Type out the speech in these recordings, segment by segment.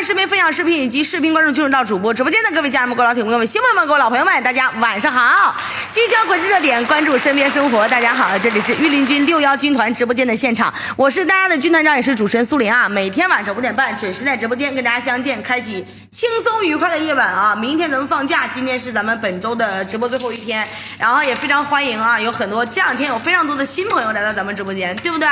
视频分享视频以及视频观众进入到主播直播间的各位家人们、各位老铁们、各位新朋友们、各位老朋友们，大家晚上好！聚焦国际热点，关注身边生活。大家好，这里是御林军61军团直播间的现场，我是大家的军团长，也是主持人苏林啊。每天晚上5点半准时在直播间跟大家相见，开启轻松愉快的夜晚啊。明天咱们放假，今天是咱们本周的直播最后一天，然后也非常欢迎啊，有很多这两天有非常多的新朋友来到咱们直播间，对不对？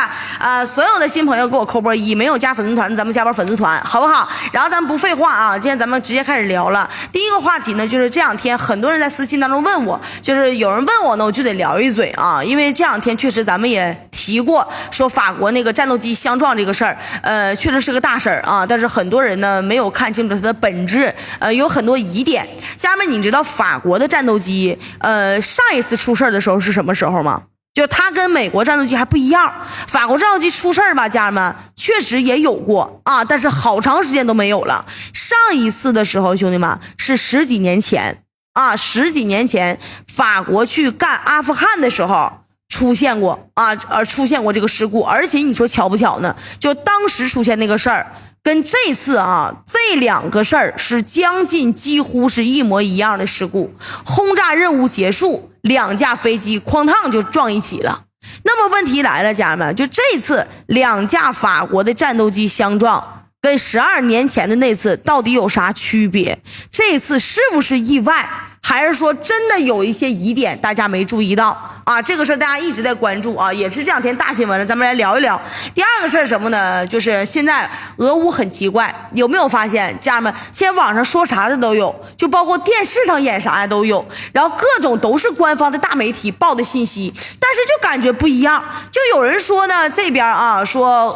所有的新朋友给我扣波1，没有加粉丝团咱们加波粉丝团，好不好？然后咱们不废话啊，今天咱们直接开始聊了。第一个话题呢，就是这两天很多人在私信当中问我，就是有人问我呢，我就得聊一嘴啊，因为这两天确实咱们也提过，说法国那个战斗机相撞这个事儿，确实是个大事儿啊，但是很多人呢没有看清楚它的本质，有很多疑点。家人们，你知道法国的战斗机，上一次出事儿的时候是什么时候吗？就它跟美国战斗机还不一样，法国战斗机出事儿吧，家人们确实也有过啊，但是好长时间都没有了。上一次的时候，兄弟们是10几年前啊，10几年前法国去干阿富汗的时候出现过啊，出现过这个事故，而且你说巧不巧呢？就当时出现那个事儿，跟这次啊这两个事儿是将近几乎是一模一样的事故。轰炸任务结束，2架飞机哐当就撞一起了。那么问题来了，家人们，就这次2架法国的战斗机相撞，跟12年前的那次到底有啥区别？这次是不是意外？还是说真的有一些疑点大家没注意到啊？这个事大家一直在关注啊，也是这两天大新闻了，咱们来聊一聊。第二个事儿什么呢？就是现在俄乌很奇怪，有没有发现家人们，现在网上说啥的都有，就包括电视上演啥的都有，然后各种都是官方的大媒体报的信息，但是就感觉不一样。就有人说呢，这边啊说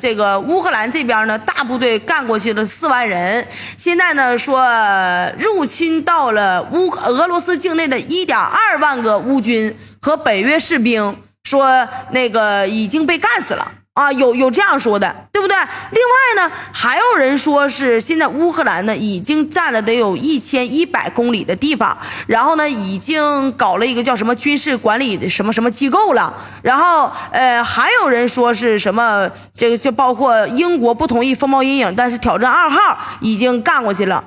这个乌克兰这边呢大部队干过去了4万人，现在呢说入侵到了俄罗斯境内的1.2万个乌军和北约士兵，说那个已经被干死了啊，有这样说的，对不对？另外呢，还有人说是现在乌克兰呢已经占了得有1100公里的地方，然后呢已经搞了一个叫什么军事管理的什么什么机构了，然后还有人说是什么这个就包括英国不同意风暴阴影，但是挑战2号已经干过去了。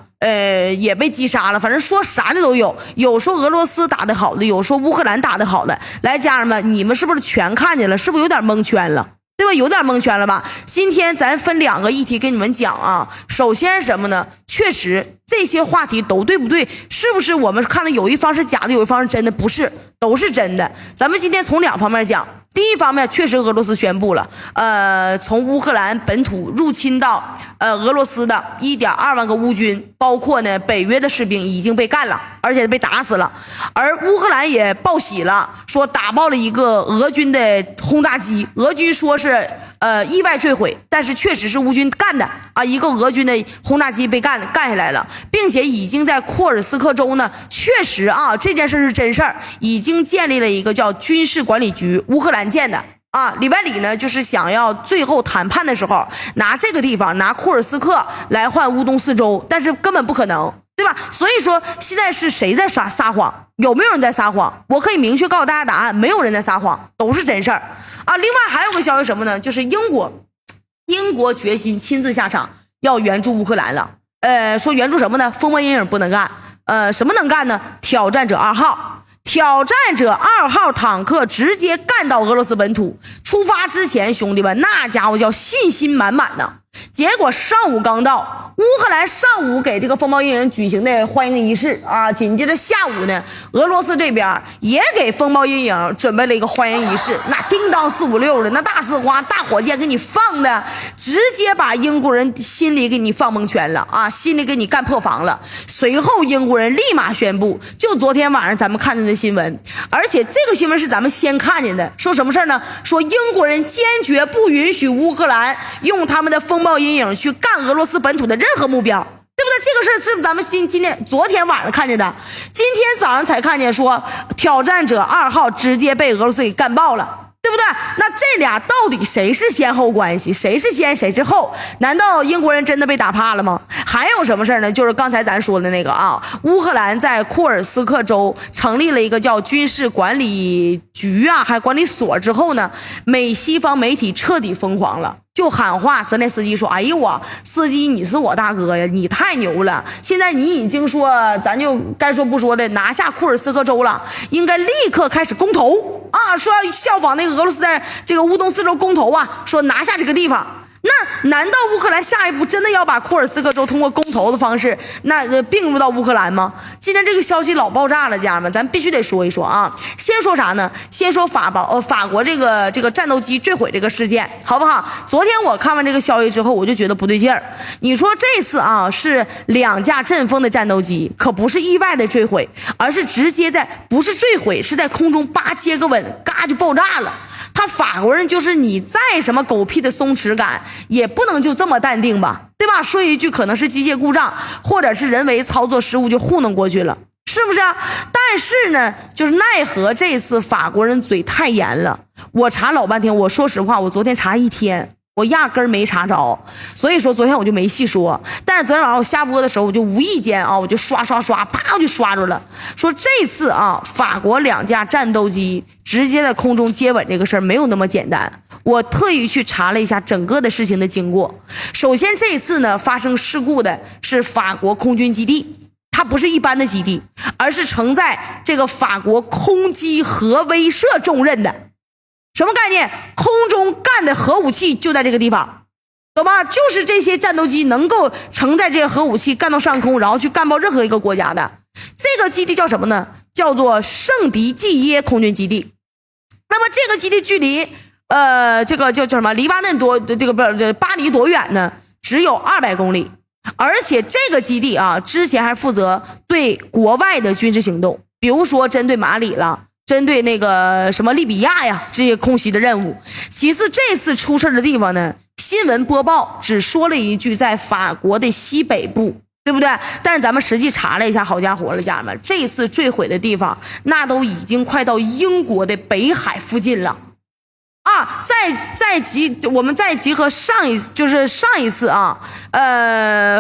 也被击杀了，反正说啥的都有，有说俄罗斯打得好的，有说乌克兰打得好的。来，家人们，你们是不是全看见了？是不是有点蒙圈了？对吧？有点蒙圈了吧？今天咱分2个议题跟你们讲啊。首先什么呢？确实这些话题都对不对？是不是我们看的有一方是假的，有一方是真的？不是，都是真的。咱们今天从2方面讲。第一方面，确实俄罗斯宣布了，从乌克兰本土入侵到俄罗斯的1.2万个乌军，包括呢北约的士兵已经被干了，而且被打死了。而乌克兰也报喜了，说打爆了一个俄军的轰炸机，俄军说是意外坠毁，但是确实是乌军干的啊，一个俄军的轰炸机被干下来了，并且已经在库尔斯克州呢，确实啊这件事是真事儿，已经建立了一个叫军事管理局，乌克兰建的啊。里外里呢就是想要最后谈判的时候拿这个地方，拿库尔斯克来换乌东4州，但是根本不可能，对吧？所以说现在是谁在撒谎？有没有人在撒谎？我可以明确告诉大家答案，没有人在撒谎，都是真事儿啊。另外还有个消息什么呢？就是英国决心亲自下场要援助乌克兰了。说援助什么呢？风暴阴影不能干，什么能干呢？挑战者2号。挑战者2号坦克直接干到俄罗斯本土，出发之前兄弟们那家伙叫信心满满呢。结果上午刚到，乌克兰上午给这个风暴阴影举行的欢迎仪式啊，紧接着下午呢，俄罗斯这边也给风暴阴影准备了一个欢迎仪式，那叮当456的，那大呲花大火箭给你放的，直接把英国人心里给你放蒙圈了啊，心里给你干破防了。随后英国人立马宣布，就昨天晚上咱们看见的新闻，而且这个新闻是咱们先看见的，说什么事呢？说英国人坚决不允许乌克兰用他们的风暴阴影去干俄罗斯本土的任何目标，对不对？这个事是不是咱们昨天晚上看见的？今天早上才看见说挑战者2号直接被俄罗斯给干爆了，对不对？那这俩到底谁是先后关系？谁是先谁是后？难道英国人真的被打怕了吗？还有什么事呢？就是刚才咱说的那个啊，乌克兰在库尔斯克州成立了一个叫军事管理局啊，还管理所之后呢，西方媒体彻底疯狂了。就喊话泽连斯基说：“哎呦啊，司机你是我大哥呀，你太牛了！现在你已经说，咱就该说不说的拿下库尔斯克州了，应该立刻开始公投啊！说要效仿那个俄罗斯在这个乌东四州公投啊，说拿下这个地方。”那难道乌克兰下一步真的要把库尔斯克州通过公投的方式并入到乌克兰吗？今天这个消息老爆炸了，家人们，咱必须得说一说啊。先说啥呢？先说法国这个战斗机坠毁这个事件，好不好？昨天我看完这个消息之后，我就觉得不对劲儿。你说这次啊是2架阵风的战斗机，可不是意外的坠毁，而是直接不是坠毁，是在空中叭接个吻，嘎就爆炸了。他法国人就是你再什么狗屁的松弛感，也不能就这么淡定吧，对吧？说一句可能是机械故障，或者是人为操作失误就糊弄过去了，是不是啊？但是呢，就是奈何这次法国人嘴太严了。我查老半天，我说实话，我昨天查一天，我压根儿没查着，所以说昨天我就没细说。但是昨天晚上我下播的时候，我就无意间啊，我就刷，啪我就刷着了，说这次啊，法国2架战斗机直接在空中接吻这个事儿没有那么简单。我特意去查了一下整个的事情的经过。首先这一次呢，发生事故的是法国空军基地，它不是一般的基地，而是承载这个法国空基核威慑重任的。什么概念？空中干的核武器就在这个地方，懂吧？就是这些战斗机能够承载这些核武器干到上空，然后去干爆任何一个国家的。这个基地叫什么呢？叫做圣迪济耶空军基地。那么这个基地距离这个叫什么黎巴嫩巴黎多远呢？只有200公里。而且这个基地啊，之前还负责对国外的军事行动，比如说针对马里了，针对那个什么利比亚呀，这些空袭的任务。其次这次出事的地方呢，新闻播报只说了一句在法国的西北部，对不对？但是咱们实际查了一下，好家伙了，家人们，这次坠毁的地方那都已经快到英国的北海附近了啊！我们再集合上一次啊，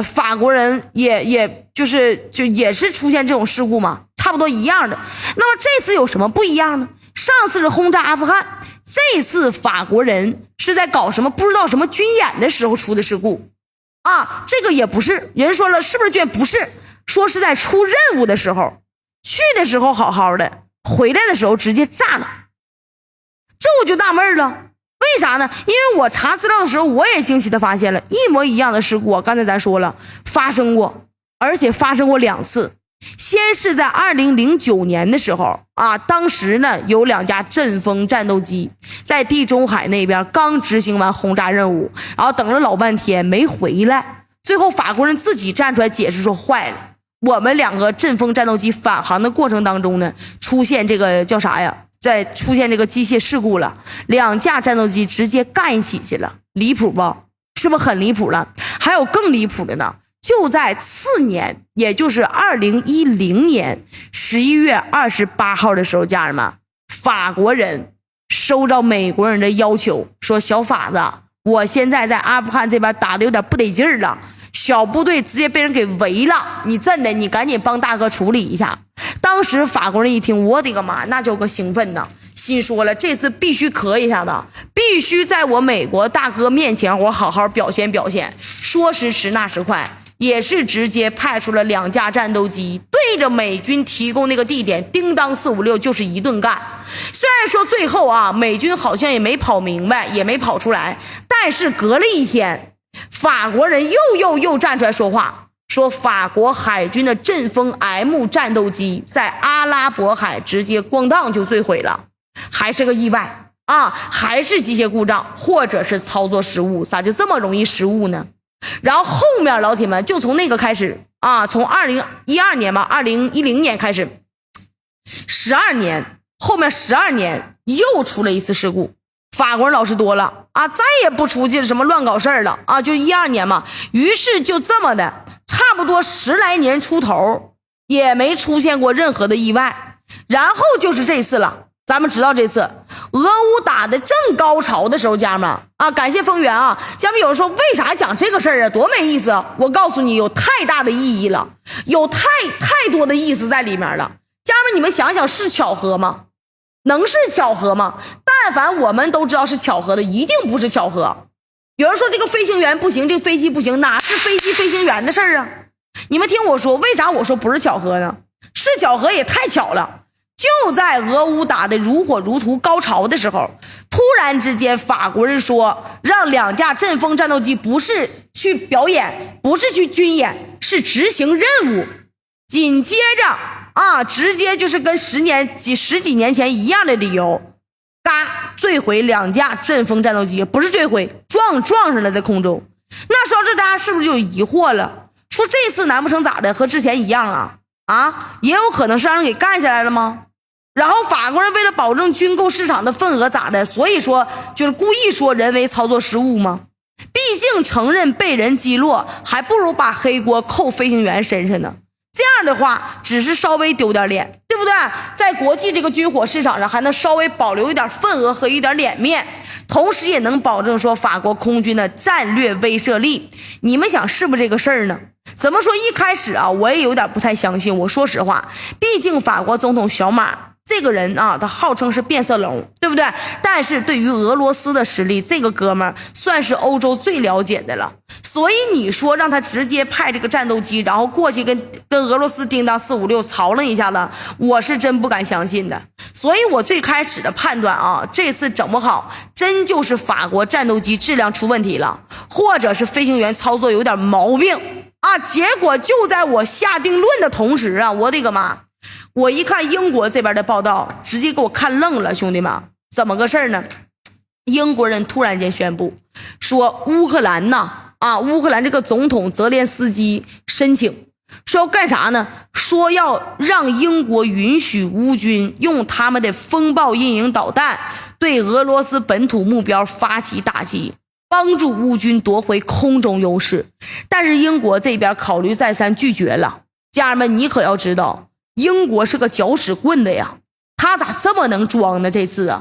法国人也是出现这种事故嘛，差不多一样的。那么这次有什么不一样呢？上次是轰炸阿富汗，这次法国人是在搞什么不知道什么军演的时候出的事故啊。这个也不是，人说了是不是军演？不是，说是在出任务的时候，去的时候好好的，回来的时候直接炸了。这我就纳闷了，为啥呢？因为我查资料的时候，我也惊奇的发现了一模一样的事故，刚才咱说了发生过，而且发生过2次。先是在2009年的时候啊，当时呢有2架阵风战斗机在地中海那边刚执行完轰炸任务，然后等了老半天没回来，最后法国人自己站出来解释说坏了，我们2个阵风战斗机返航的过程当中呢，出现这个叫啥呀？出现这个机械事故了，2架战斗机直接干一起去了，离谱不？是不是很离谱了？还有更离谱的呢，就在次年，也就是2010年11月28号的时候，家人们，法国人收到美国人的要求，说小法子，我现在在阿富汗这边打的有点不得劲儿了，小部队直接被人给围了，你你赶紧帮大哥处理一下。当时法国人一听，我的个妈，那叫个兴奋呐！心说了，这次必须磕一下子，必须在我美国大哥面前我好好表现表现。说时迟那时快，也是直接派出了2架战斗机，对着美军提供那个地点，叮当456就是一顿干。虽然说最后啊，美军好像也没跑明白，也没跑出来，但是隔了一天，法国人又站出来说话。说法国海军的阵风 M 战斗机在阿拉伯海直接咣当就坠毁了，还是个意外啊，还是机械故障或者是操作失误，咋就这么容易失误呢？然后后面老铁们就从那个开始啊，从2012年吧，2010年开始，12年，后面12年又出了一次事故。法国人老实多了啊，再也不出去什么乱搞事儿了啊，就12年嘛，于是就这么的。差不多10来年出头也没出现过任何的意外，然后就是这次了。咱们知道这次俄乌打的正高潮的时候，家人们啊，感谢丰源啊，家人们有人说为啥讲这个事儿啊，多没意思啊！我告诉你，有太大的意义了，有太多的意思在里面了。家人们，你们想想，是巧合吗？能是巧合吗？但凡我们都知道是巧合的，一定不是巧合。有人说这个飞行员不行，这个飞机不行，哪是飞机飞行员的事儿啊？你们听我说，为啥我说不是巧合呢？是巧合也太巧了。就在俄乌打得如火如荼高潮的时候，突然之间法国人说让2架阵风战斗机不是去表演，不是去军演，是执行任务。紧接着直接就是跟十几年前一样的理由，嘎坠毁2架阵风战斗机，不是坠毁，撞上了在空中。那说这大家是不是就有疑惑了？说这次难不成咋的和之前一样也有可能是让人给干下来了吗？然后法国人为了保证军购市场的份额咋的，所以说就是故意说人为操作失误吗？毕竟承认被人击落，还不如把黑锅扣飞行员身上呢。这样的话只是稍微丢点脸，对不对？在国际这个军火市场上还能稍微保留一点份额和一点脸面，同时也能保证说法国空军的战略威慑力。你们想是不是这个事儿呢？怎么说，一开始我也有点不太相信。我说实话，毕竟法国总统小马这个人他号称是变色龙，对不对？但是对于俄罗斯的实力，这个哥们儿算是欧洲最了解的了。所以你说让他直接派这个战斗机，然后过去跟俄罗斯叮当456吵了一下子，我是真不敢相信的。所以我最开始的判断这次整不好真就是法国战斗机质量出问题了，或者是飞行员操作有点毛病结果就在我下定论的同时我的个妈，我一看英国这边的报道，直接给我看愣了。兄弟们，怎么个事呢？英国人突然间宣布说乌克兰乌克兰这个总统泽连斯基申请说要干啥呢？说要让英国允许乌军用他们的风暴阴影导弹对俄罗斯本土目标发起打击，帮助乌军夺回空中优势。但是英国这边考虑再三拒绝了。家人们，你可要知道，英国是个搅屎棍的呀，他咋这么能装呢？这次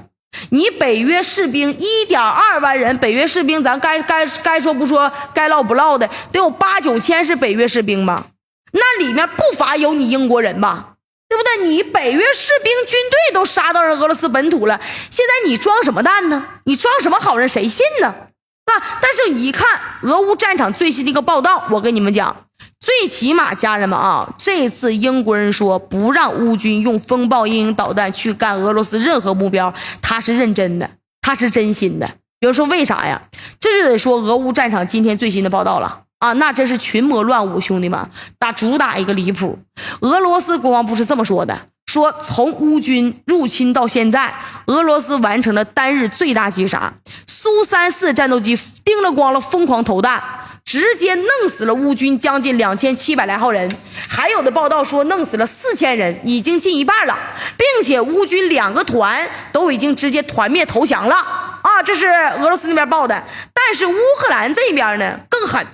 你北约士兵1.2万人，北约士兵咱该说不说，该唠不唠的，得有8、9千是北约士兵吧？那里面不乏有你英国人吧？对不对？你北约士兵军队都杀到俄罗斯本土了，现在你装什么蛋呢？你装什么好人？谁信呢？但是一看俄乌战场最新的一个报道，我跟你们讲，最起码家人们这次英国人说不让乌军用风暴阴影导弹去干俄罗斯任何目标，他是认真的，他是真心的。比如说为啥呀？这就得说俄乌战场今天最新的报道了那真是群魔乱舞，兄弟们，主打一个离谱。俄罗斯国防部是这么说的，说从乌军入侵到现在，俄罗斯完成了单日最大击杀，苏34战斗机叮了光了疯狂投弹，直接弄死了乌军将近2700来号人，还有的报道说弄死了4000人，已经近一半了，并且乌军2个团都已经直接团灭投降了这是俄罗斯那边报的。但是乌克兰这边呢更狠，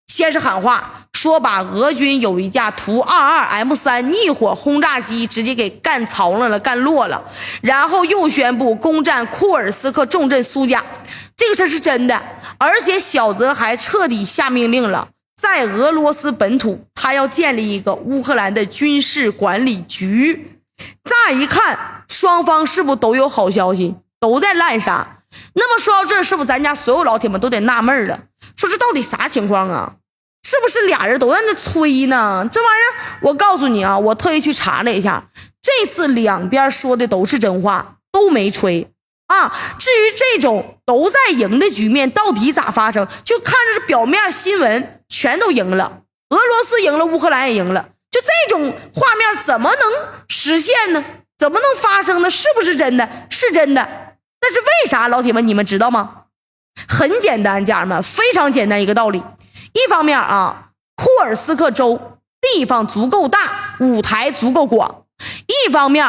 先是喊话说把俄军有一架图22 M3 逆火轰炸机直接给干槽了，干落了，然后又宣布攻占库尔斯克重镇苏贾，这个事是真的。而且小泽还彻底下命令了，在俄罗斯本土他要建立一个乌克兰的军事管理局。乍一看双方是不是都有好消息，都在滥杀？那么说到这儿，是不是咱家所有老铁们都得纳闷了，说这到底啥情况是不是俩人都在那吹呢？这玩意儿我告诉你我特意去查了一下，这次两边说的都是真话，都没吹至于这种都在赢的局面到底咋发生，就看着表面新闻全都赢了，俄罗斯赢了，乌克兰也赢了，就这种画面怎么能实现呢？怎么能发生呢？是不是真的？是真的。但是为啥老铁们你们知道吗？很简单，家人们，非常简单一个道理。一方面库尔斯克州地方足够大，舞台足够广；一方面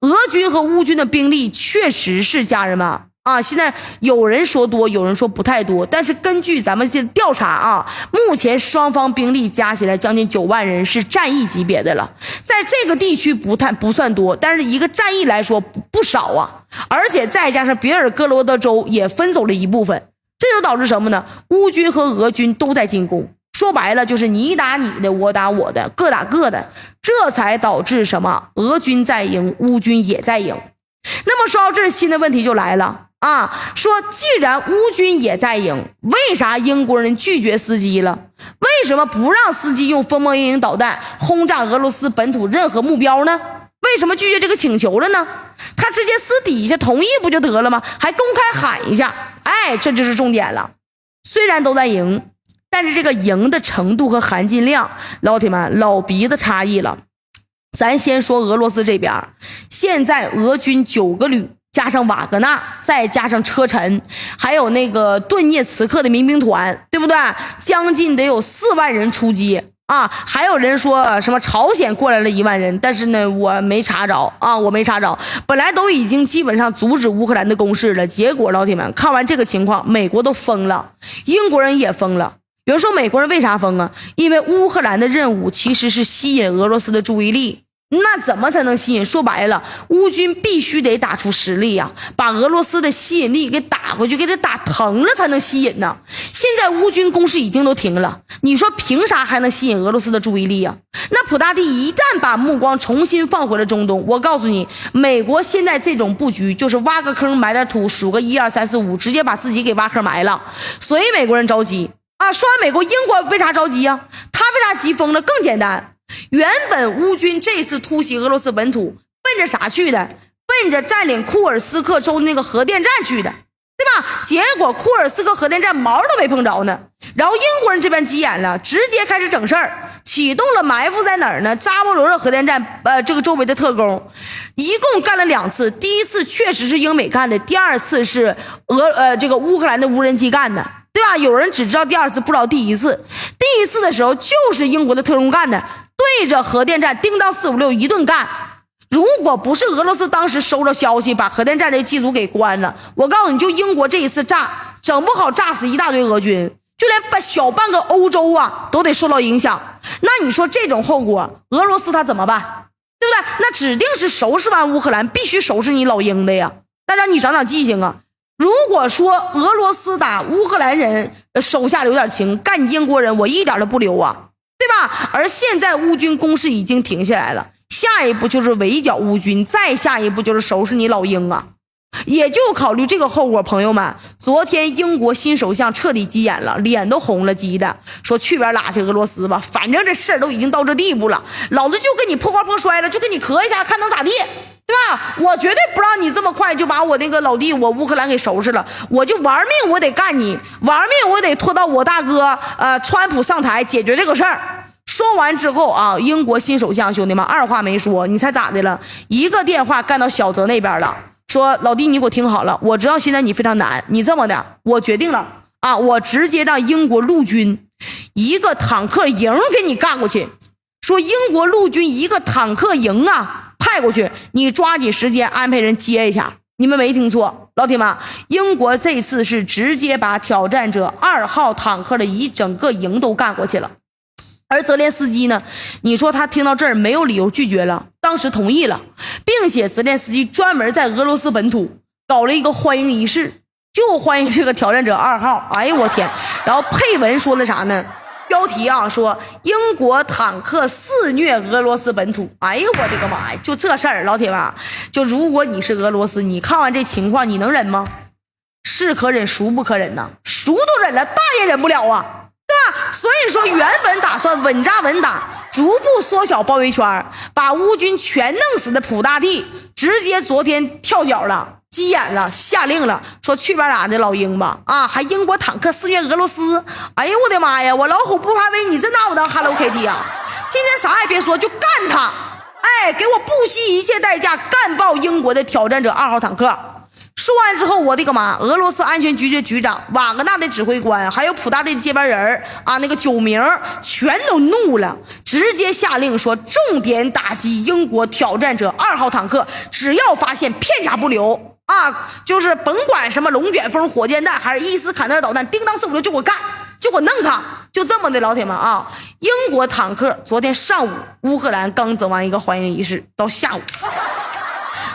俄军和乌军的兵力确实是家人们现在有人说多，有人说不太多，但是根据咱们现在调查目前双方兵力加起来将近9万人，是战役级别的了。在这个地区不算多，但是一个战役来说不少而且再加上别尔哥罗德州也分走了一部分，这就导致什么呢？乌军和俄军都在进攻，说白了就是你打你的，我打我的，各打各的，这才导致什么？俄军在赢，乌军也在赢。那么说到这儿，新的问题就来了，说既然乌军也在赢，为啥英国人拒绝司机了？为什么不让司机用风鹰导弹轰炸俄罗斯本土任何目标呢？为什么拒绝这个请求了呢？他直接私底下同意不就得了吗？还公开喊一下，这就是重点了。虽然都在赢，但是这个赢的程度和含金量，老铁们老鼻子差异了。咱先说俄罗斯这边，现在俄军9个旅加上瓦格纳，再加上车臣，还有那个顿涅茨克的民兵团，对不对？将近得有4万人出击还有人说什么朝鲜过来了1万人，但是呢我没查着我没查着。本来都已经基本上阻止乌克兰的攻势了，结果老铁们看完这个情况，美国都疯了，英国人也疯了。有人说美国人为啥疯啊？因为乌克兰的任务其实是吸引俄罗斯的注意力。那怎么才能吸引？说白了，乌军必须得打出实力把俄罗斯的吸引力给打回去，给他打疼了才能吸引呢。现在乌军攻势已经都停了，你说凭啥还能吸引俄罗斯的注意力那普大帝一旦把目光重新放回了中东，我告诉你，美国现在这种布局就是挖个坑埋点土，数个1、2、3、4、5，直接把自己给挖坑埋了。所以美国人着急说完美国，英国为啥着急他为啥急疯了？更简单，原本乌军这次突袭俄罗斯本土奔着啥去的？奔着占领库尔斯克州那个核电站去的，对吧？结果库尔斯克核电站毛都没碰着呢。然后英国人这边急眼了，直接开始整事儿，启动了埋伏在哪儿呢？扎波罗热核电站这个周围的特工，一共干了2次。第一次确实是英美干的，第二次是这个乌克兰的无人机干的，对吧？有人只知道第2次，不知道第1次。第1次的时候就是英国的特工干的，对着核电站叮当456一顿干。如果不是俄罗斯当时收着消息把核电站这机组给关了，我告诉你，就英国这一次炸，整不好炸死一大堆俄军，就连小半个欧洲都得受到影响。那你说这种后果，俄罗斯他怎么办？对不对？那指定是收拾完乌克兰，必须收拾你老英的呀。但让你长长记性如果说俄罗斯打乌克兰人手下留点情，干英国人我一点都不留对吧？而现在乌军攻势已经停下来了，下一步就是围剿乌军，再下一步就是收拾你老英也就考虑这个后果。朋友们，昨天英国新首相彻底急眼了，脸都红了，急的说去边拉去俄罗斯吧，反正这事儿都已经到这地步了，老子就跟你破罐破摔了，就跟你磕一下看能咋地，对吧？我绝对不让你这么快就把我那个老弟我乌克兰给收拾了，我就玩命我得干你，玩命我得拖到我大哥川普上台解决这个事儿。说完之后英国新首相兄弟们二话没说，你猜咋的了？一个电话干到小泽那边了，说老弟你给我听好了，我知道现在你非常难，你这么的，我决定了我直接让英国陆军一个坦克营给你干过去。说英国陆军一个坦克营派过去，你抓紧时间安排人接一下。你们没听错，老铁们，英国这次是直接把挑战者2号坦克的一整个营都干过去了。而泽连斯基呢，你说他听到这儿没有理由拒绝了，当时同意了，并且泽连斯基专门在俄罗斯本土搞了一个欢迎仪式，就欢迎这个挑战者2号。哎呦我天！然后配文说的啥呢？标题说英国坦克肆虐俄罗斯本土。哎呦我的个妈呀！就这事儿，老铁们，就如果你是俄罗斯，你看完这情况，你能忍吗？是可忍，孰不可忍呐？孰都忍了，大也忍不了对吧？所以说原本打算稳扎稳打，逐步缩小包围圈，把乌军全弄死的普大帝直接昨天跳脚了，急眼了，下令了，说去边打的老英吧还英国坦克肆虐俄罗斯。哎呦我的妈呀，我老虎不怕威，你这拿我当 Hello Kitty 今天啥也别说，就干他，给我不惜一切代价干爆英国的挑战者2号坦克。说完之后，我的个妈！俄罗斯安全局的局长、瓦格纳的指挥官，还有普大帝的接班人那个9名全都怒了，直接下令说重点打击英国挑战者2号坦克，只要发现片甲不留就是甭管什么龙卷风火箭弹还是伊斯坎德导弹，叮当456就给我干，就给我弄他，就这么的。老铁们英国坦克昨天上午乌克兰刚整完一个欢迎仪式，到下午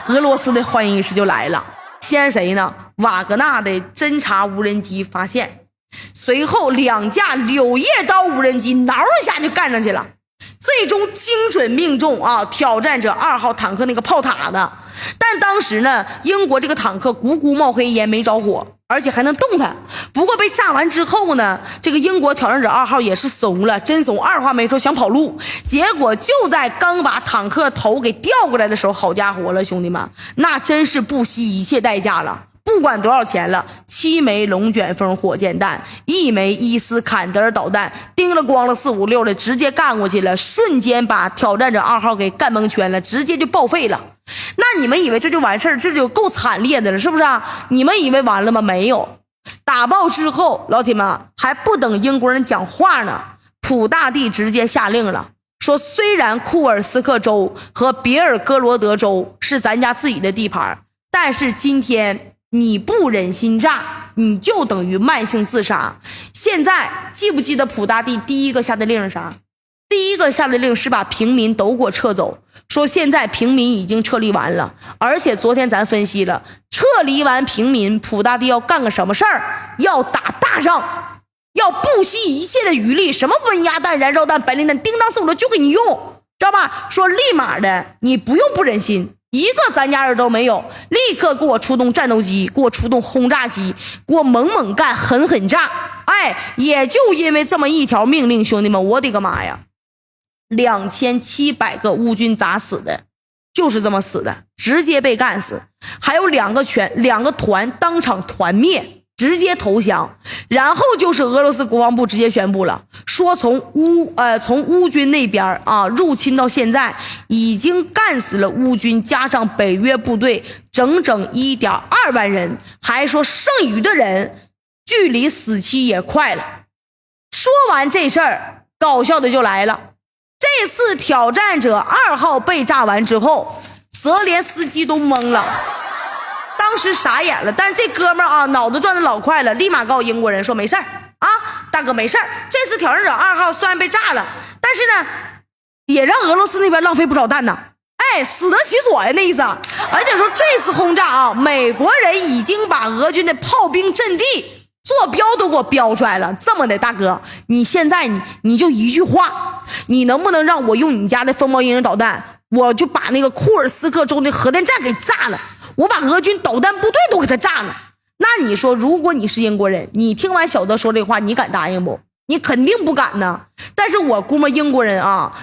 俄罗斯的欢迎仪式就来了。先是谁呢？瓦格纳的侦察无人机发现，随后2架柳叶刀无人机挠一下就干上去了。最终精准命中挑战者2号坦克那个炮塔的。但当时呢，英国这个坦克咕咕冒黑烟，没着火，而且还能动弹。不过被炸完之后呢，这个英国挑战者2号也是怂了，真怂，二话没说想跑路。结果就在刚把坦克头给调过来的时候，好家伙了，兄弟们，那真是不惜一切代价了。不管多少钱了，7枚龙卷风火箭弹，1枚伊斯坎德尔导弹，叮了咣了4、5、6的直接干过去了，瞬间把挑战者2号给干蒙圈了，直接就报废了。那你们以为这就完事儿，这就够惨烈的了，是不是啊？你们以为完了吗？没有，打爆之后，老铁们还不等英国人讲话呢，普大帝直接下令了，说虽然库尔斯克州和别尔哥罗德州是咱家自己的地盘，但是今天你不忍心炸，你就等于慢性自杀。现在记不记得普大帝第一个下的令是啥？第一个下的令是把平民都给我撤走，说现在平民已经撤离完了，而且昨天咱分析了，撤离完平民，普大帝要干个什么事儿？要打大仗，要不惜一切的余力，什么温压弹、燃烧弹、白磷弹，叮当4、5、6就给你用，知道吧？说立马的，你不用不忍心，一个咱家人都没有，立刻给我出动战斗机，给我出动轰炸机，给我猛猛干，狠狠炸。哎，也就因为这么一条命令，兄弟们，我的个妈呀！2700个乌军咋死的？就是这么死的，直接被干死。还有两个团当场团灭，直接投降。然后就是俄罗斯国防部直接宣布了，说从乌军那边入侵到现在，已经干死了乌军加上北约部队整整1.2万人，还说剩余的人距离死期也快了。说完这事儿，搞笑的就来了。这次挑战者2号被炸完之后，泽连斯基都懵了，当时傻眼了。但是这哥们儿脑子转得老快了，立马告诉英国人说没事儿大哥没事儿。这次挑战者2号虽然被炸了，但是呢也让俄罗斯那边浪费不少弹呢，死得其所呀那意思。而且说这次轰炸美国人已经把俄军的炮兵阵地坐标都给我标出来了。这么的，大哥，你现在你就一句话，你能不能让我用你家的风暴鹰人导弹，我就把那个库尔斯克州的核电站给炸了，我把俄军导弹部队都给他炸了。那你说，如果你是英国人，你听完小德说这话，你敢答应不？你肯定不敢呢。但是我估摸英国人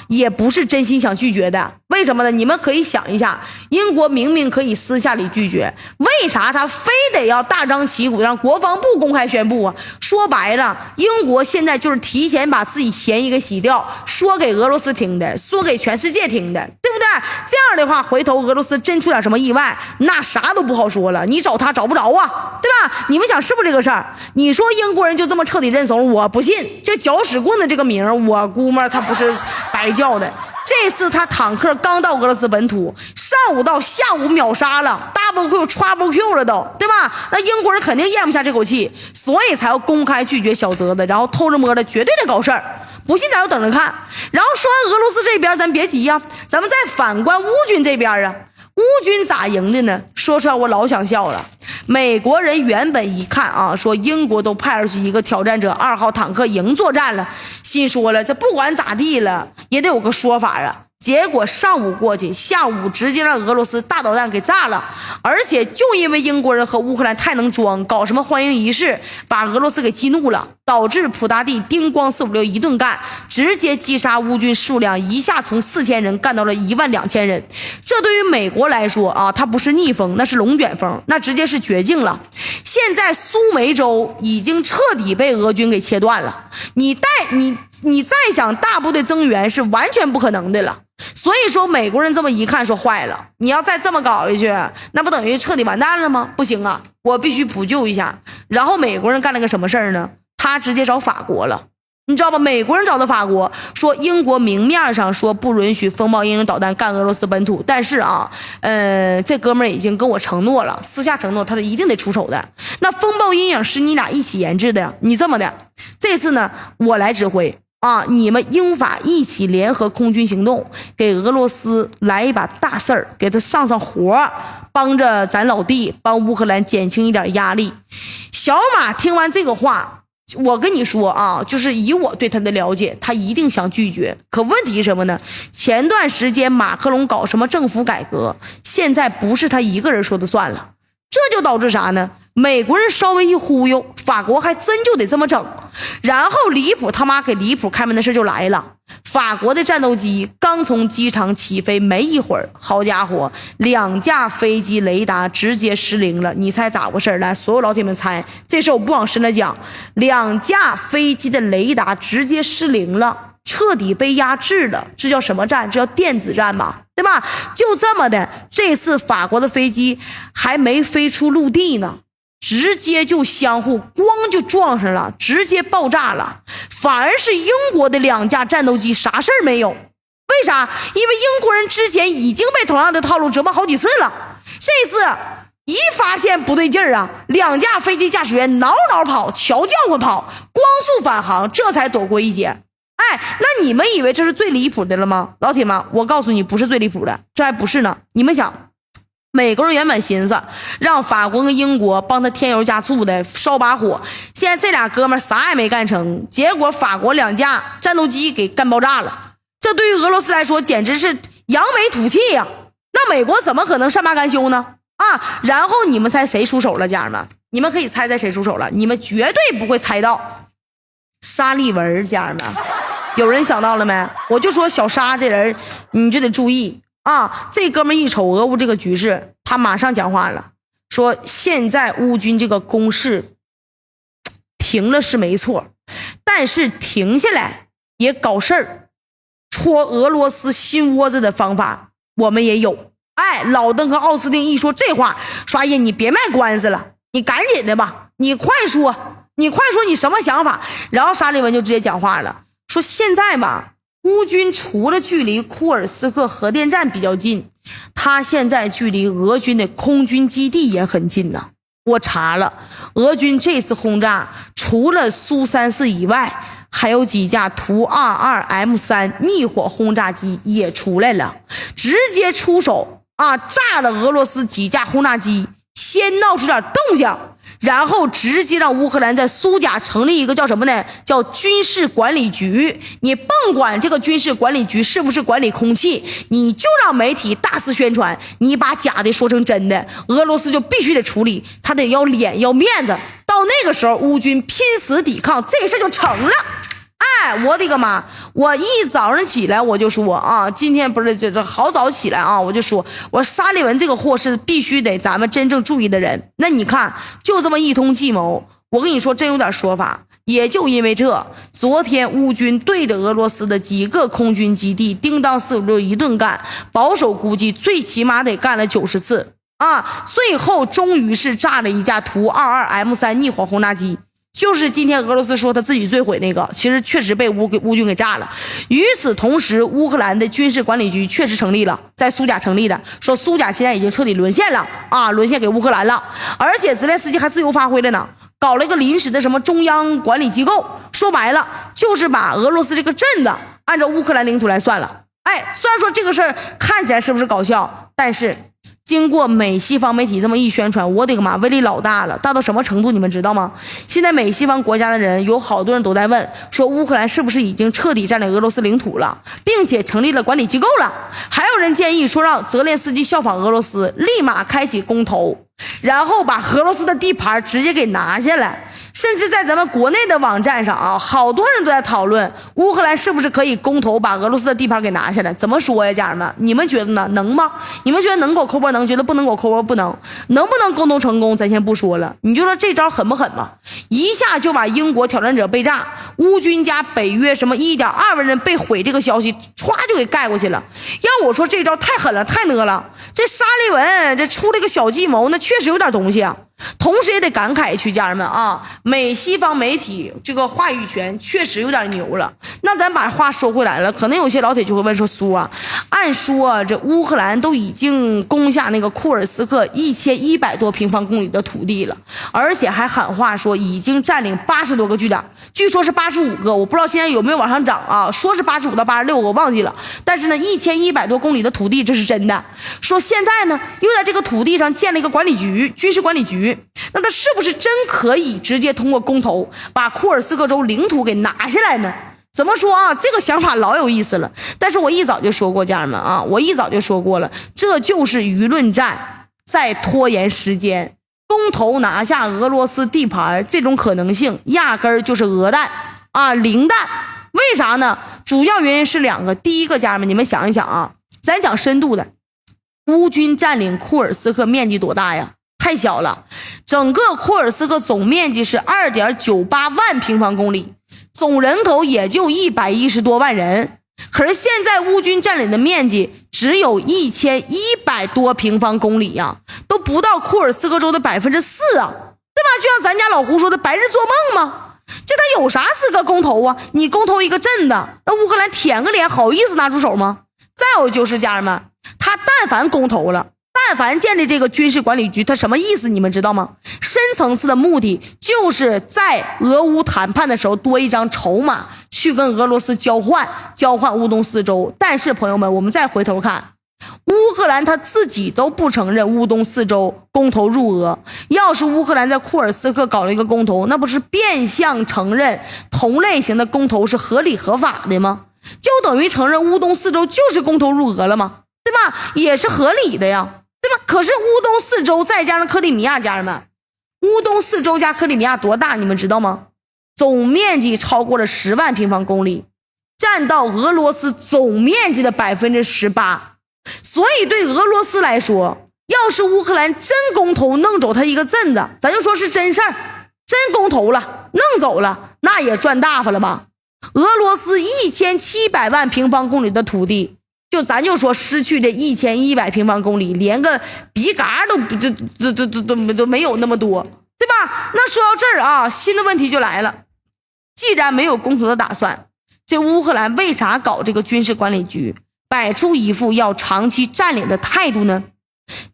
也不是真心想拒绝的。为什么呢？你们可以想一下，英国明明可以私下里拒绝，为啥他非得要大张旗鼓让国防部公开宣布啊？说白了，英国现在就是提前把自己嫌疑给洗掉，说给俄罗斯听的，说给全世界听的，对不对？这样的话，回头俄罗斯真出点什么意外，那啥都不好说了，你找他找不着啊，对吧？你们想是不是这个事儿？你说英国人就这么彻底认怂，我不信。这搅屎棍子这个名，我估摸他不是白叫的。这次他坦克刚到俄罗斯本土，上午到下午秒杀了 double Q、trouble Q 了都，对吧？那英国人肯定咽不下这口气，所以才要公开拒绝小泽的，然后偷着摸的绝对得搞事儿。不信咱就等着看。然后说完俄罗斯这边，咱别急呀，咱们再反观乌军这边啊。乌军咋赢的呢？说出来我老想笑了。美国人原本一看说英国都派出去一个挑战者2号坦克营作战了，心说了这不管咋地了也得有个说法啊。结果上午过去，下午直接让俄罗斯大导弹给炸了。而且就因为英国人和乌克兰太能装，搞什么欢迎仪式，把俄罗斯给激怒了，导致普大帝叮咣4、5、6一顿干，直接击杀乌军数量一下从4000人干到了12000人。这对于美国来说它不是逆风，那是龙卷风，那直接是绝境了。现在苏梅州已经彻底被俄军给切断了，你再想大部队增援是完全不可能的了。所以说美国人这么一看说坏了，你要再这么搞下去，那不等于彻底完蛋了吗？不行啊，我必须补救一下。然后美国人干了个什么事儿呢？他直接找法国了，你知道吧？美国人找的法国，说英国明面上说不允许风暴鹰人导弹干俄罗斯本土，但是这哥们儿已经跟我承诺了，私下承诺他一定得出手的。那风暴阴影是你俩一起研制的呀，你这么的，这次呢我来指挥你们英法一起联合空军行动，给俄罗斯来一把大事儿，给他上活，帮着咱老弟，帮乌克兰减轻一点压力。小马听完这个话我跟你说啊，就是以我对他的了解，他一定想拒绝。可问题是什么呢？前段时间马克龙搞什么政府改革，现在不是他一个人说的算了，这就导致啥呢？美国人稍微一忽悠，法国还真就得这么整。然后离谱他妈给离谱开门的事就来了，法国的战斗机刚从机场起飞没一会儿，好家伙，2架飞机雷达直接失灵了。你猜咋回事？来，所有老铁们猜，这事我不往深了讲。2架飞机的雷达直接失灵了，彻底被压制了。这叫什么战？这叫电子战吧，对吧？就这么的，这次法国的飞机还没飞出陆地呢，直接就相互咣就撞上了，直接爆炸了。反而是英国的2架战斗机啥事儿没有。为啥？因为英国人之前已经被同样的套路折磨好几次了，这次一发现不对劲儿啊，2架飞机驾驶员挠挠跑，瞧叫唤跑，光速返航，这才躲过一劫。哎，那你们以为这是最离谱的了吗？老铁们，我告诉你，不是最离谱的，这还不是呢。你们想，美国人原本寻思让法国跟英国帮他添油加醋的烧把火，现在这俩哥们啥也没干成，结果法国2架战斗机给干爆炸了。这对于俄罗斯来说简直是扬眉吐气呀！那美国怎么可能善罢甘休呢？啊，然后你们猜谁出手了，家人们？你们可以猜猜谁出手了，你们绝对不会猜到。沙利文，家人们，有人想到了没？我就说小沙这人你就得注意啊！这哥们一瞅俄乌这个局势，他马上讲话了，说现在乌军这个攻势停了是没错，但是停下来也搞事儿，戳俄罗斯心窝子的方法我们也有。哎，老邓和奥斯汀一说这话，说哎呀你别卖官司了，你赶紧的吧，你快说你什么想法。然后沙利文就直接讲话了，说现在吧，乌军除了距离库尔斯克核电站比较近，他现在距离俄军的空军基地也很近呢。我查了，俄军这次轰炸除了苏34以外，还有几架图 22M3 逆火轰炸机也出来了，直接出手啊，炸了俄罗斯几架轰炸机，先闹出点动静，然后直接让乌克兰在苏甲成立一个叫什么呢？叫军事管理局。你甭管这个军事管理局是不是管理空气，你就让媒体大肆宣传，你把假的说成真的，俄罗斯就必须得处理，他得要脸要面子。到那个时候，乌军拼死抵抗，这事就成了。哎，我的个妈！我一早上起来我就说啊，今天不是这好早起来啊，我就说我沙利文这个货是必须得咱们真正注意的人。那你看，就这么一通计谋，我跟你说真有点说法。也就因为这，昨天乌军对着俄罗斯的几个空军基地叮当456一顿干，保守估计最起码得干了90次啊！最后终于是炸了一架图 22M3 逆火轰炸机。就是今天俄罗斯说他自己坠毁那个，其实确实被乌军给炸了。与此同时，乌克兰的军事管理局确实成立了，在苏甲成立的，说苏甲现在已经彻底沦陷了啊，沦陷给乌克兰了。而且泽连斯基还自由发挥了呢，搞了一个临时的什么中央管理机构，说白了就是把俄罗斯这个镇子按照乌克兰领土来算了。哎，虽然说这个事儿看起来是不是搞笑，但是经过美西方媒体这么一宣传，我的个妈，威力老大了，大到什么程度你们知道吗？现在美西方国家的人有好多人都在问，说乌克兰是不是已经彻底占领俄罗斯领土了，并且成立了管理机构了。还有人建议说让泽连斯基效仿俄罗斯，立马开启公投，然后把俄罗斯的地盘直接给拿下来。甚至在咱们国内的网站上啊，好多人都在讨论乌克兰是不是可以公投把俄罗斯的地盘给拿下来。怎么说呀，家人们？你们觉得呢？能吗？你们觉得能给我扣波能，觉得不能给我扣波不能？能不能公投成功咱先不说了，你就说这招狠不狠吧？一下就把英国挑战者被炸，乌军加北约什么1.2万人被毁这个消息歘就给盖过去了。要我说这招太狠了，太呢了。这沙利文这出了个小计谋，那确实有点东西啊。同时也得感慨一句，家人们啊，美西方媒体这个话语权确实有点牛了。那咱把话说回来了，可能有些老铁就会问说，苏啊，按说这乌克兰都已经攻下那个库尔斯克1100多平方公里的土地了，而且还喊话说已经占领80多个据点，据说是85个，我不知道现在有没有往上涨啊，说是85到86个，我忘记了。但是呢，1100多公里的土地，这是真的。说现在呢，又在这个土地上建了一个管理局，军事管理局。那他是不是真可以直接通过公投把库尔斯克州领土给拿下来呢？怎么说啊？这个想法老有意思了。但是我一早就说过，家人们啊，我一早就说过了，这就是舆论战在拖延时间。公投拿下俄罗斯地盘，这种可能性压根儿就是鹅蛋啊，零蛋。为啥呢？主要原因是2个。第一个，家人们，你们想一想啊，咱讲深度的，乌军占领库尔斯克面积多大呀？太小了。整个库尔斯克总面积是 2.98 万平方公里，总人口也就110多万人。可是现在乌军占领的面积只有1100多平方公里呀，都不到库尔斯克州的 4% 啊，对吧？就像咱家老胡说的，白日做梦吗？这他有啥资格公投啊？你公投一个镇的，那乌克兰舔个脸好意思拿出手吗？再有就是家人们，他但凡公投了，但凡建立这个军事管理局，他什么意思你们知道吗？深层次的目的就是在俄乌谈判的时候多一张筹码，去跟俄罗斯交换乌东4州。但是朋友们，我们再回头看，乌克兰他自己都不承认乌东4州公投入俄。要是乌克兰在库尔斯克搞了一个公投，那不是变相承认同类型的公投是合理合法的吗？就等于承认乌东4州就是公投入俄了吗？对吧？也是合理的呀，对吧？可是乌东4州再加上克里米亚，家人们，乌东4州加克里米亚多大你们知道吗？总面积超过了10万平方公里，占到俄罗斯总面积的 18%。所以对俄罗斯来说，要是乌克兰真公投弄走他一个镇子，咱就说是真事儿，真公投了弄走了，那也赚大发了吧。俄罗斯1700万平方公里的土地，咱就说失去这1100平方公里，连个鼻嘎都没有那么多，对吧？那说到这儿啊，新的问题就来了，既然没有公投的打算，这乌克兰为啥搞这个军事管理局，摆出一副要长期占领的态度呢？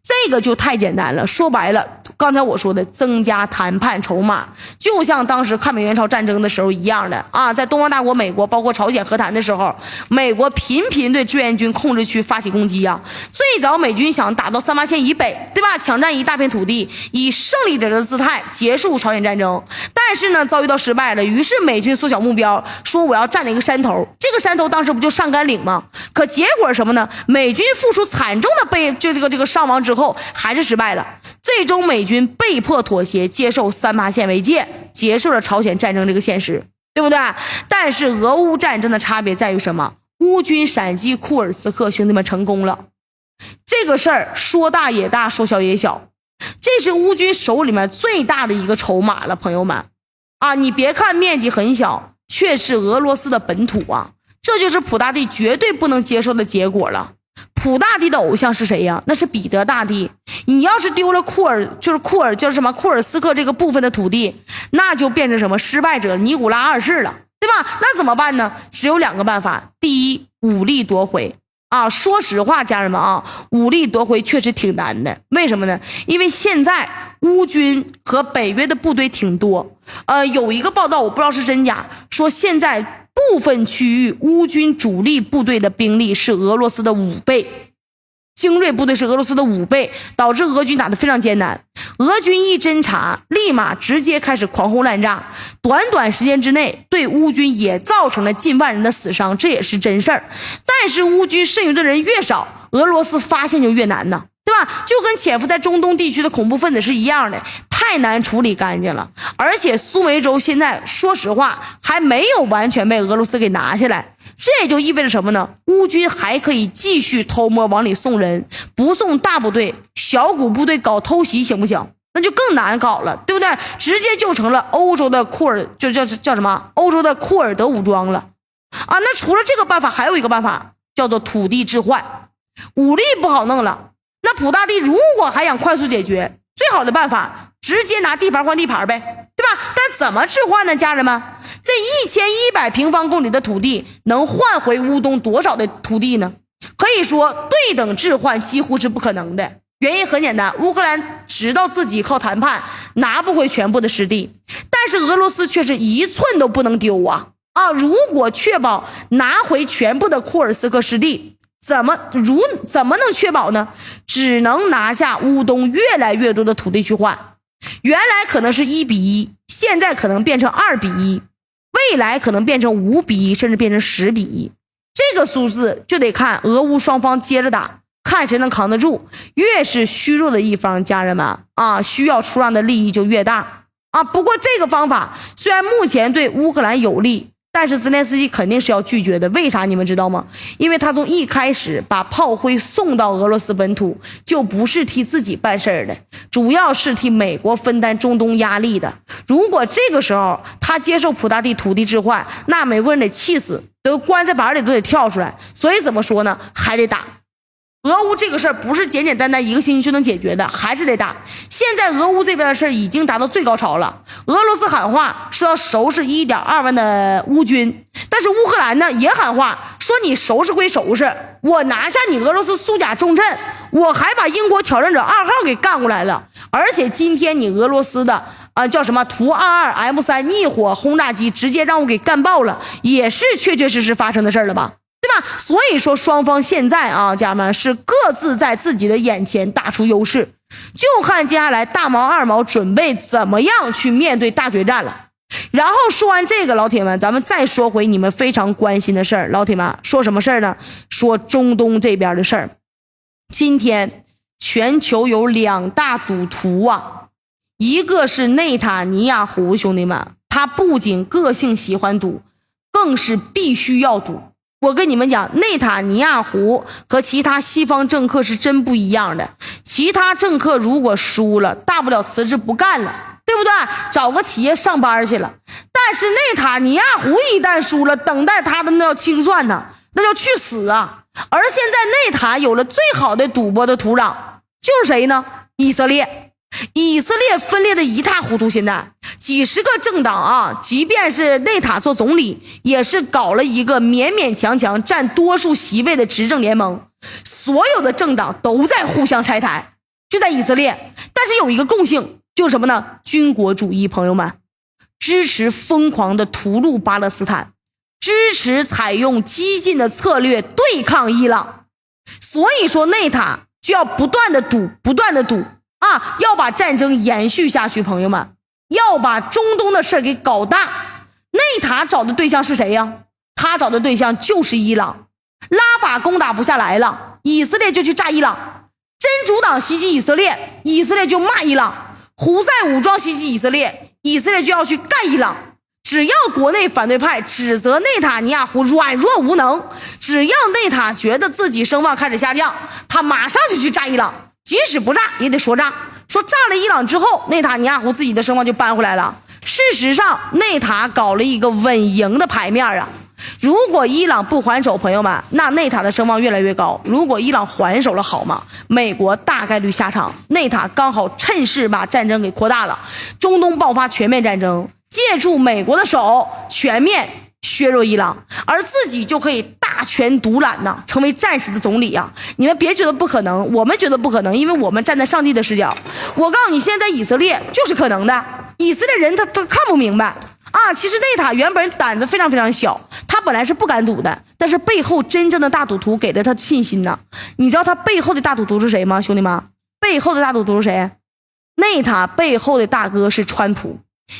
这个就太简单了，说白了，刚才我说的增加谈判筹码，就像当时抗美援朝战争的时候一样的啊，在东方大国美国包括朝鲜和谈的时候，美国频频对志愿军控制区发起攻击啊。最早美军想打到三八线以北，对吧？抢占一大片土地，以胜利者的姿态结束朝鲜战争。但是呢，遭遇到失败了，于是美军缩小目标，说我要占领一个山头。这个山头当时不就上甘岭吗？可结果什么呢？美军付出惨重的这个伤亡之后，还是失败了。最终美军被迫妥协，接受三八线为界，结束了朝鲜战争这个现实，对不对？但是俄乌战争的差别在于什么？乌军闪击库尔斯克，兄弟们成功了。这个事儿说大也大，说小也小，这是乌军手里面最大的一个筹码了，朋友们啊！你别看面积很小，却是俄罗斯的本土啊，这就是普大帝绝对不能接受的结果了。普大帝的偶像是谁呀？那是彼得大帝。你要是丢了库尔斯克这个部分的土地，那就变成什么失败者尼古拉2世了，对吧？那怎么办呢？只有2个办法。第一，武力夺回啊。说实话，家人们啊，武力夺回确实挺难的。为什么呢？因为现在乌军和北约的部队挺多，有一个报道我不知道是真假，说现在部分区域乌军主力部队的兵力是俄罗斯的5倍，精锐部队是俄罗斯的5倍，导致俄军打得非常艰难。俄军一侦察，立马直接开始狂轰滥炸，短时间之内对乌军也造成了近万人的死伤，这也是真事儿。但是乌军剩余的人越少，俄罗斯发现就越难呢，对吧？就跟潜伏在中东地区的恐怖分子是一样的，太难处理干净了。而且苏梅州现在说实话还没有完全被俄罗斯给拿下来，这也就意味着什么呢？乌军还可以继续偷摸往里送人，不送大部队，小股部队搞偷袭行不行？那就更难搞了，对不对？直接就成了欧洲的叫什么？欧洲的库尔德武装了啊！那除了这个办法，还有一个办法叫做土地置换。武力不好弄了，那普大帝如果还想快速解决，最好的办法直接拿地盘换地盘呗，对吧？但怎么置换呢，家人们？这1100平方公里的土地能换回乌东多少的土地呢？可以说对等置换几乎是不可能的。原因很简单，乌克兰知道自己靠谈判拿不回全部的失地，但是俄罗斯却是一寸都不能丢啊！如果确保拿回全部的库尔斯克失地，怎么能确保呢？只能拿下乌东越来越多的土地去换。原来可能是1:1，现在可能变成2:1，未来可能变成5:1，甚至变成10:1。这个数字就得看俄乌双方接着打，看谁能扛得住。越是虚弱的一方，家人们需要出让的利益就越大不过这个方法虽然目前对乌克兰有利，但是泽连斯基肯定是要拒绝的。为啥你们知道吗？因为他从一开始把炮灰送到俄罗斯本土，就不是替自己办事儿的，主要是替美国分担中东压力的。如果这个时候他接受普大帝土地置换，那美国人得气死，都棺材板里都得跳出来。所以怎么说呢？还得打。俄乌这个事儿不是简简单单一个星期就能解决的，还是得打。现在俄乌这边的事儿已经达到最高潮了，俄罗斯喊话说要收拾1.2万的乌军，但是乌克兰呢也喊话说你收拾归收拾，我拿下你俄罗斯苏甲重镇，我还把英国挑战者2号给干过来了。而且今天你俄罗斯的叫什么图22 M3 逆火轰炸机直接让我给干爆了，也是确确实实发生的事儿了吧，对吧？所以说双方现在家人们是各自在自己的眼前打出优势，就看接下来大毛二毛准备怎么样去面对大决战了。然后说完这个，老铁们，咱们再说回你们非常关心的事儿。老铁们，说什么事儿呢？说中东这边的事儿。今天全球有2大赌徒一个是内塔尼亚胡，兄弟们，他不仅个性喜欢赌，更是必须要赌。我跟你们讲，内塔尼亚胡和其他西方政客是真不一样的。其他政客如果输了，大不了辞职不干了，对不对？找个企业上班去了。但是内塔尼亚胡一旦输了，等待他的那叫清算呢，那叫去死啊！而现在内塔有了最好的赌博的土壤，就是谁呢？以色列。以色列分裂的一塌糊涂，现在几十个政党即便是内塔做总理，也是搞了一个勉勉强强占多数席位的执政联盟，所有的政党都在互相拆台，就在以色列。但是有一个共性，就是什么呢？军国主义，朋友们，支持疯狂的屠戮巴勒斯坦，支持采用激进的策略对抗伊朗。所以说内塔就要不断的赌，不断的赌要把战争延续下去，朋友们，要把中东的事给搞大。内塔找的对象是谁呀？他找的对象就是伊朗。拉法攻打不下来了，以色列就去炸伊朗。真主党袭击以色列，以色列就骂伊朗。胡塞武装袭击以色列，以色列就要去干伊朗。只要国内反对派指责内塔尼亚胡软弱无能，只要内塔觉得自己声望开始下降，他马上就去炸伊朗。即使不炸也得说炸，说炸了伊朗之后，内塔尼亚胡自己的声望就扳回来了。事实上，内塔搞了一个稳赢的牌面如果伊朗不还手，朋友们，那内塔的声望越来越高。如果伊朗还手了，好吗？美国大概率下场，内塔刚好趁势把战争给扩大了，中东爆发全面战争，借助美国的手全面削弱伊朗，而自己就可以大权独揽成为战时的总理你们别觉得不可能，我们觉得不可能，因为我们站在上帝的视角。我告诉你，现在以色列就是可能的。以色列人他看不明白其实内塔原本胆子非常非常小，他本来是不敢赌的，但是背后真正的大赌徒给了他信心你知道他背后的大赌徒是谁吗？兄弟们，背后的大赌徒是谁？内塔背后的大哥是川普。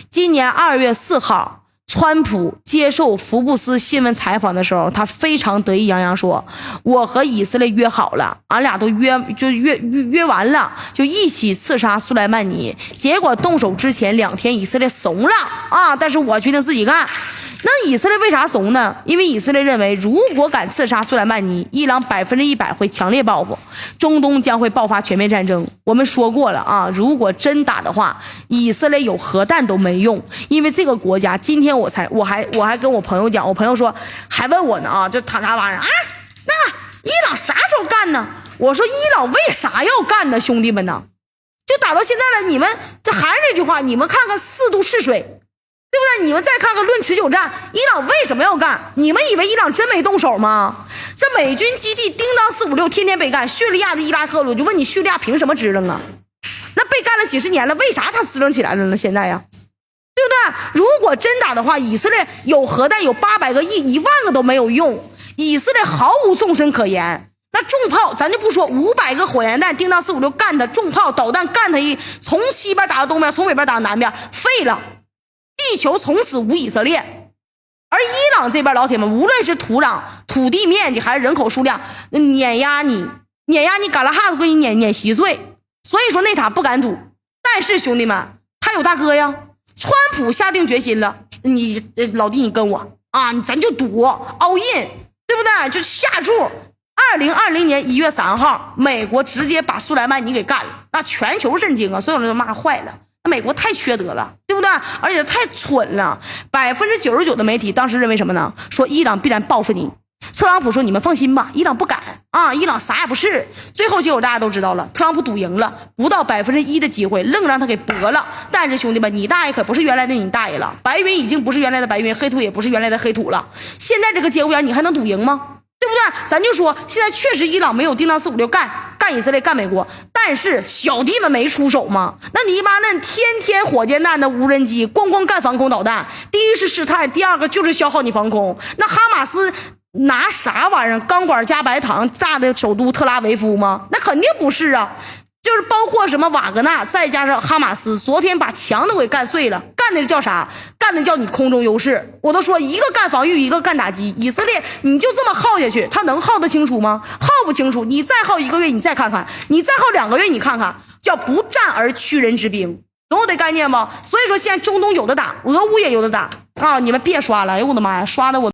今年2月4号，川普接受福布斯新闻采访的时候，他非常得意洋洋说，我和以色列约好了，俺俩都约完了，就一起刺杀苏莱曼尼。结果动手之前2天以色列怂了但是我决定自己干。那以色列为啥怂呢？因为以色列认为，如果敢刺杀苏莱曼尼，伊朗100%会强烈报复，中东将会爆发全面战争。我们说过了如果真打的话，以色列有核弹都没用，因为这个国家，今天我还跟我朋友讲，我朋友说还问我呢就他玩意儿那伊朗啥时候干呢？我说伊朗为啥要干呢？兄弟们呢，就打到现在了，你们这还是这句话，你们看看4度试水，对不对？你们再看看论持久战，伊朗为什么要干？你们以为伊朗真没动手吗？这美军基地叮当456天天被干，叙利亚的伊拉克，我就问你，叙利亚凭什么支棱啊？那被干了几十年了，为啥他支棱起来了呢？现在呀，对不对？如果真打的话，以色列有核弹有800个亿，1万个都没有用，以色列毫无纵深可言。那重炮咱就不说，500个火焰弹叮当456干他，重炮导弹干他从西边打到东边，从北边打到南边，废了，地球从此无以色列。而伊朗这边老铁们，无论是土壤、土地面积还是人口数量，碾压你嘎啦哈子给你碾稀碎。所以说那塔不敢赌，但是兄弟们，他有大哥呀。川普下定决心了，你老弟你跟我啊，咱就赌 all in， 对不对？就下注。2020年1月3号，美国直接把苏莱曼尼给干了，那全球震惊啊！所有人都骂坏了，那美国太缺德了，对不对？而且太蠢了。99%的媒体当时认为什么呢？说伊朗必然报复你。特朗普说你们放心吧，伊朗不敢啊，伊朗啥也不是。最后结果大家都知道了，特朗普赌赢了，不到1%的机会，愣让他给驳了。但是兄弟们，你大爷可不是原来的你大爷了，白云已经不是原来的白云，黑土也不是原来的黑土了。现在这个节骨眼你还能赌赢吗？对不对？咱就说现在确实伊朗没有叮当456干以色列干美国，但是小弟们没出手吗？那黎巴嫩天天火箭弹的无人机咣咣干防空导弹，第一是试探，第二个就是消耗你防空。那哈马斯拿啥玩意儿？钢管加白糖炸的首都特拉维夫吗？那肯定不是啊，就是包括什么瓦格纳，再加上哈马斯，昨天把墙都给干碎了，干的叫啥？干的叫你空中优势。我都说一个干防御，一个干打击。以色列你就这么耗下去，他能耗得清楚吗？耗不清楚。你再耗1个月，你再看看；你再耗2个月，你看看，叫不战而屈人之兵，懂我的概念吗？所以说现在中东有的打，俄乌也有的打啊！你们别刷了，哎呦我的妈呀，刷的我。